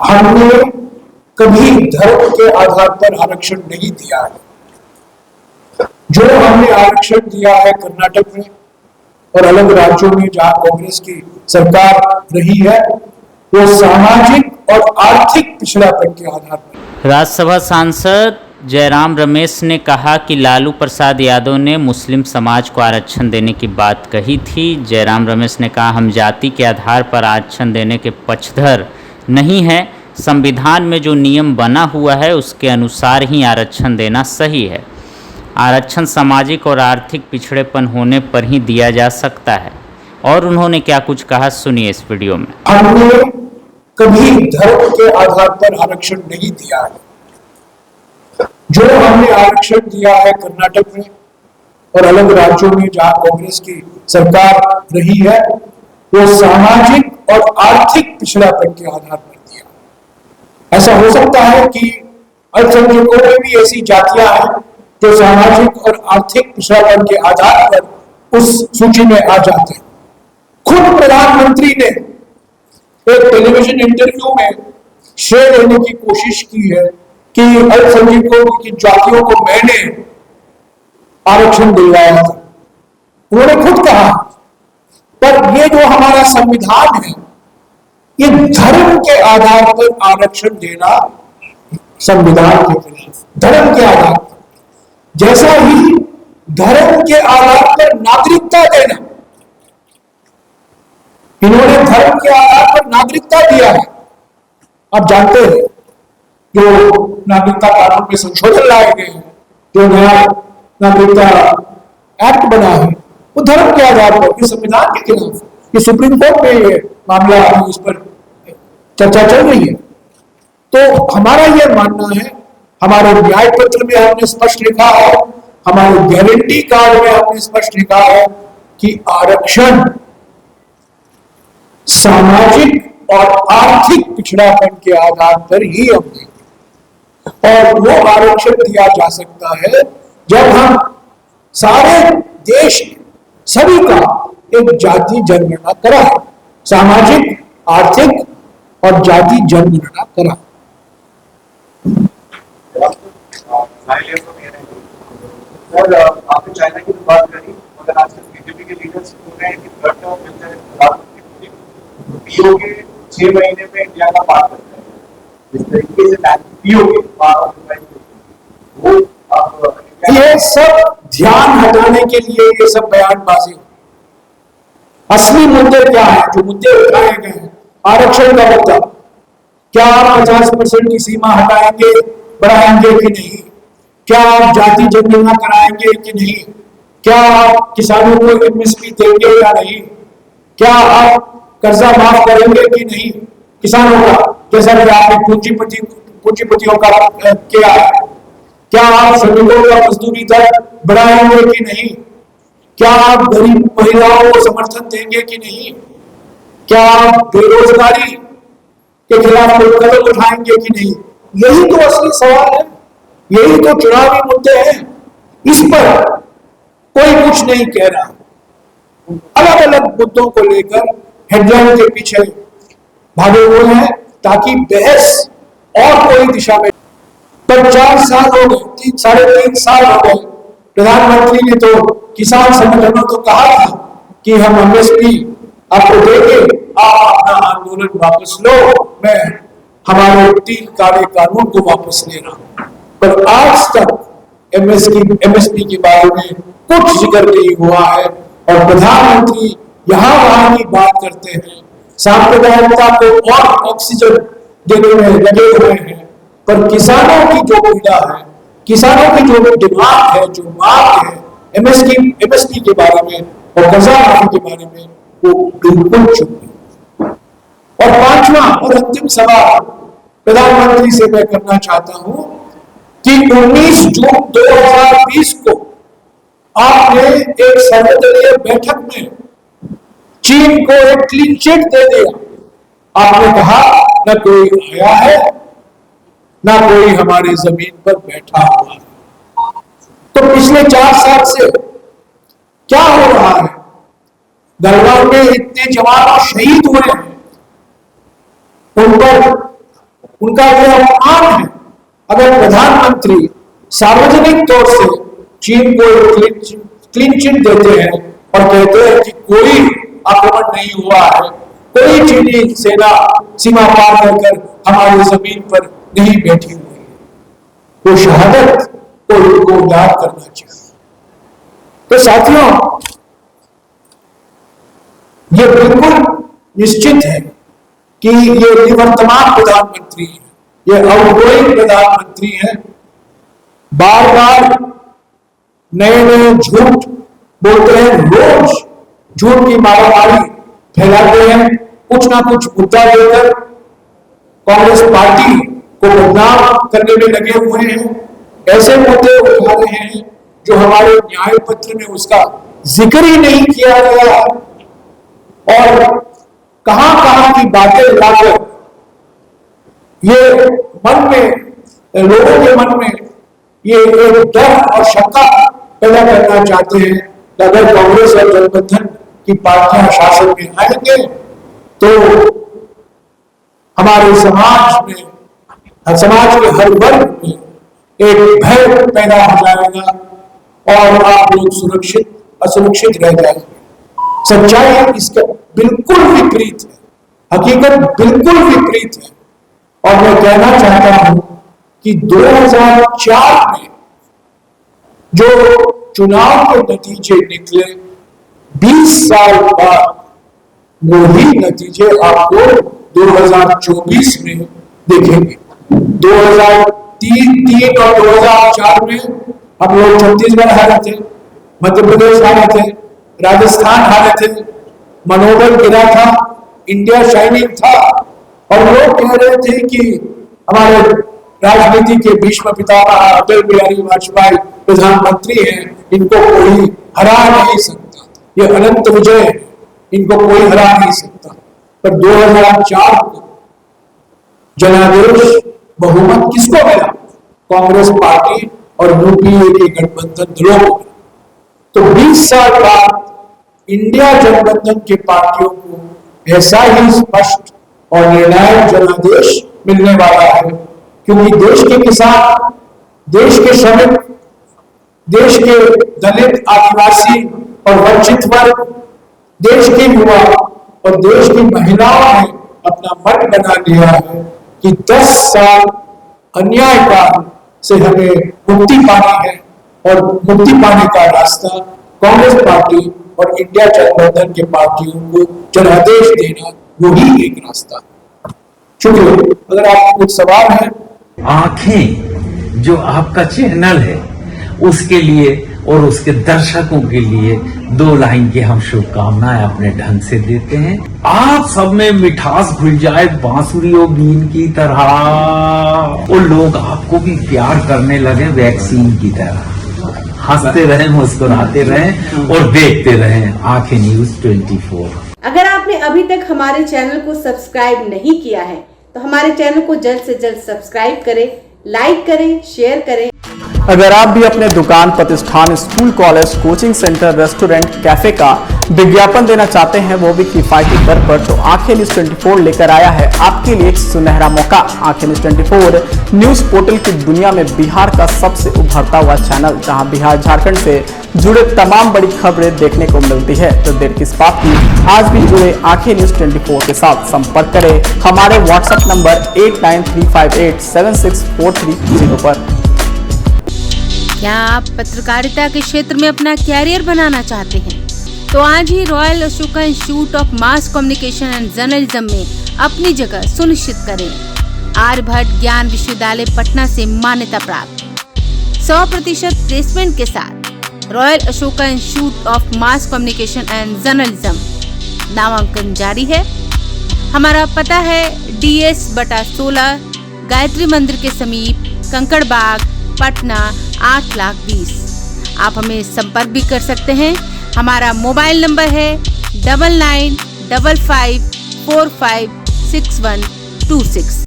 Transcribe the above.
हमने कभी धर्म के आधार पर आरक्षण नहीं दिया है। जो हमने आरक्षण दिया है कर्नाटक में और अलग राज्यों में जहां कांग्रेस की सरकार रही है, वो सामाजिक और आर्थिक पिछड़ापन के आधार पर। राज्यसभा सांसद जयराम रमेश ने कहा कि लालू प्रसाद यादव ने मुस्लिम समाज को आरक्षण देने की बात कही थी। जयराम रमेश ने कहा, हम जाति के आधार पर आरक्षण देने के पक्षधर नहीं हैं। संविधान में जो नियम बना हुआ है उसके अनुसार ही आरक्षण देना सही है। आरक्षण सामाजिक और आर्थिक पिछड़ेपन होने पर ही दिया जा सकता है। और उन्होंने क्या कुछ कहा, सुनिए इस वीडियो में। हमने कभी धर्म के आधार पर आरक्षण नहीं दिया है। जो हमने आरक्षण दिया है कर्नाटक में और अलग राज्यों में जहां कांग्रेस की सरकार रही है, वो सामाजिक और आर्थिक पिछड़ापन के आधार पर दिया। ऐसा हो सकता है कि अल्पसंख्यकों में भी ऐसी जातियां हैं जो सामाजिक और आर्थिक पिछड़ापन के आधार पर उस सूची में आ जाते हैं। खुद प्रधानमंत्री ने एक टेलीविजन इंटरव्यू में श्रेय लेने की कोशिश की है कि अल्पसंख्यकों की जातियों को मैंने आरक्षण दिलवाया था। उन्होंने खुद कहा, पर ये जो हमारा संविधान है, ये धर्म के आधार पर आरक्षण देना संविधान के खिलाफ। धर्म के आधार पर, जैसा ही धर्म के आधार पर नागरिकता देना, इन्होंने धर्म के आधार पर नागरिकता दिया है। आप जानते हैं जो नागरिकता कानून में संशोधन लाए गए हैं, जो नया नागरिकता एक्ट बना है, वो धर्म के आधार पर, ये संविधान के खिलाफ। ये सुप्रीम कोर्ट में ये मामला इस पर चर्चा चल रही है। तो हमारा ये मानना है, हमारे न्याय पत्र में हमने स्पष्ट लिखा है, हमारे गारंटी कार्ड में हमने स्पष्ट लिखा है कि आरक्षण सामाजिक और आर्थिक पिछड़ापन के आधार पर ही हम देंगे। और वो आरक्षण दिया जा सकता है जब हम सारे देश सभी का एक जाति जनगणना कराए, सामाजिक, आर्थिक और जाति जनगणना कराए। आपने चाइना की बात करी, मगर आजकल बीजेपी के लीडर्स बोल रहे हैं कि थर्ड टर्म मिल जाए, पीओ के 6 महीने में इंडिया का पार करता है। जिस तरीके से पीओ के वो ये सब ध्यान हटाने के लिए ये सब बयानबाजी। असली मुद्दे क्या है? जो मुद्दे उठाए गए हैं, आरक्षण का मुद्दा, क्या आप 50% की सीमा हटाएंगे, बढ़ाएंगे कि नहीं? क्या आप जाति जनगणना कराएंगे कि नहीं? क्या आप किसानों को एमएसपी देंगे या नहीं? क्या आप कर्जा माफ करेंगे कि नहीं किसानों का, जैसा कि आपने पूंजीपतियों का किया है? क्या आप श्रमिकों का मजदूरी दर बढ़ाएंगे कि नहीं? क्या आप गरीब महिलाओं को समर्थन देंगे कि नहीं? क्या आप बेरोजगारी के खिलाफ कोई कदम उठाएंगे कि नहीं? यही तो असली सवाल है, यही तो चुनावी मुद्दे हैं। इस पर कोई कुछ नहीं कह रहा। अलग अलग मुद्दों को लेकर हेडलाइन के पीछे भागे हुए हैं ताकि बहस और कोई दिशा में। पर 4 साल हो गए, 3.5 साल हो गए, प्रधानमंत्री ने तो किसान संगठनों को कहा था कि हम एमएसपी आपको देंगे, आप अपना आंदोलन वापस लो, मैं हमारे 3 काले कानून को वापस ले रहा हूं। पर आज तक एमएसपी के बारे में कुछ जिक्र नहीं हुआ है और प्रधानमंत्री यहां वहां की बात करते हैं, सांप्रदायिकता को और ऑक्सीजन देने में लगे हुए हैं। पर किसानों की जो पीड़ा है, किसानों की जो डिमांड है, जो मांग है एमएसपी के बारे में और कर्जा माफी के बारे में, वो बिल्कुल चुप है। और 5वां और अंतिम सवाल प्रधानमंत्री से मैं करना चाहता हूं कि 19 जून 2020 को आपने एक सर्वदलीय बैठक में चीन को एक क्लीन चिट दे दिया। आपने कहा न कोई आया है, ना कोई हमारी जमीन पर बैठा हुआ है। तो पिछले 4 साल से क्या हो रहा है? गलवान में इतने जवान शहीद हुए हैं, उन पर उनका यह अपमान है। अगर प्रधानमंत्री सार्वजनिक तौर से चीन को क्लीन चिट देते हैं और कहते हैं कि कोई आक्रमण नहीं हुआ है, कोई चीनी सेना सीमा पार करकर हमारी जमीन पर नहीं बैठी हुई है, वो शहादत को उनको याद करना चाहिए। तो साथियों, ये बिल्कुल निश्चित है कि ये निवर्तमान प्रधानमंत्री है, ये आउटगोइंग प्रधानमंत्री है, बार बार नए नए झूठ बोलते हैं, रोज झूठ की मारामारी फैलाते हैं, कुछ ना कुछ मुद्दा लेकर कांग्रेस पार्टी को बदनाम करने में लगे हुए हैं। ऐसे मुद्दे उठा रहे हैं जो हमारे न्याय पत्र में उसका जिक्र ही नहीं किया गया है, और कहां कहां की बातें लाकर ये मन में, लोगों के मन में ये एक डर और शंका पैदा करना चाहते हैं कि अगर कांग्रेस और गठबंधन की पार्टियां शासन में आएंगे तो हमारे समाज में, समाज के हर वर्ग में एक भय पैदा हो जाएगा और आप लोग सुरक्षित असुरक्षित रह जाएंगे। सच्चाई इसका बिल्कुल विपरीत है, हकीकत बिल्कुल विपरीत है। और मैं कहना चाहता हूं कि 2004 में जो चुनाव के नतीजे निकले, 20 साल बाद वही नतीजे आपको 2024 में देखेंगे। 2003 और 2004 में हम लोग छत्तीसगढ़ हारे थे, मध्य प्रदेश हारे थे, राजस्थान हारे थे, मनोबल गिरा था, इंडिया शाइनिंग था, और लोग कह रहे थे कि हमारे राजनीति के भीष्म पितामह अटल बिहारी वाजपेयी प्रधानमंत्री हैं, इनको कोई हरा नहीं सकता, ये अनंत विजय है, इनको कोई हरा नहीं सकता। पर 2004 को जनादेश बहुमत किसको मिला? कांग्रेस पार्टी और यूपीए के गठबंधन दलों को। तो 20 साल बाद इंडिया गठबंधन के पार्टियों को ऐसा ही स्पष्ट और निर्णायक जनादेश मिलने वाला है, क्योंकि देश के किसान, देश के श्रमिक, देश के दलित, आदिवासी और वंचित वर्ग, देश के युवा और देश की महिलाओं ने अपना मन बना लिया है कि 10 साल अन्याय काल से हमें मुक्ति पानी है, और मुक्ति पाने का रास्ता कांग्रेस पार्टी और इंडिया गठबंधन के पार्टियों को जनादेश देना वही एक रास्ता। शुक्रिया। अगर आपको कुछ सवाल है। आंखें जो आपका चैनल है उसके लिए और उसके दर्शकों के लिए 2 लाइन की हम शुभकामनाएं अपने ढंग से देते हैं। आप सब में मिठास घुल जाए बांसुरी और बीन की तरह, और लोग आपको भी प्यार करने लगे वैक्सीन की तरह। हंसते रहें, मुस्कुराते रहें और देखते रहें आंखें न्यूज 24। अगर आपने अभी तक हमारे चैनल को सब्सक्राइब नहीं किया है तो हमारे चैनल को जल्द से जल्द सब्सक्राइब करें, लाइक करें, शेयर करें। अगर आप भी अपने दुकान, प्रतिष्ठान, school, college, coaching centre, restaurant, cafe का विज्ञापन देना चाहते हैं, वो भी किफायती दर पर, तो आंखें न्यूज 24 लेकर आया है आपके लिए एक सुनहरा मौका। आंखें न्यूज 24 न्यूज पोर्टल की दुनिया में बिहार का सबसे उभरता हुआ चैनल, जहां बिहार झारखंड से जुड़े तमाम बड़ी खबरें देखने को मिलती है। तो देर किस बात की, आज भी जुड़े आंखें न्यूज 24 के साथ संपर्क करें हमारे व्हाट्सएप नंबर 8935876430 पर। क्या आप पत्रकारिता के क्षेत्र में अपना कैरियर बनाना चाहते हैं? तो आज ही royal Ashoka institute of mass communication and journalism में अपनी जगह सुनिश्चित करें। आर्यभट्ट ज्ञान विश्वविद्यालय पटना से मान्यता प्राप्त 100% प्लेसमेंट के साथ royal Ashoka institute of mass communication and journalism नामांकन जारी है। हमारा पता है DS/16 गायत्री मंदिर के समीप, कंकड़ बाग, पटना 8,20,000। आप हमें संपर्क भी कर सकते हैं। हमारा मोबाइल नंबर है 9955456126।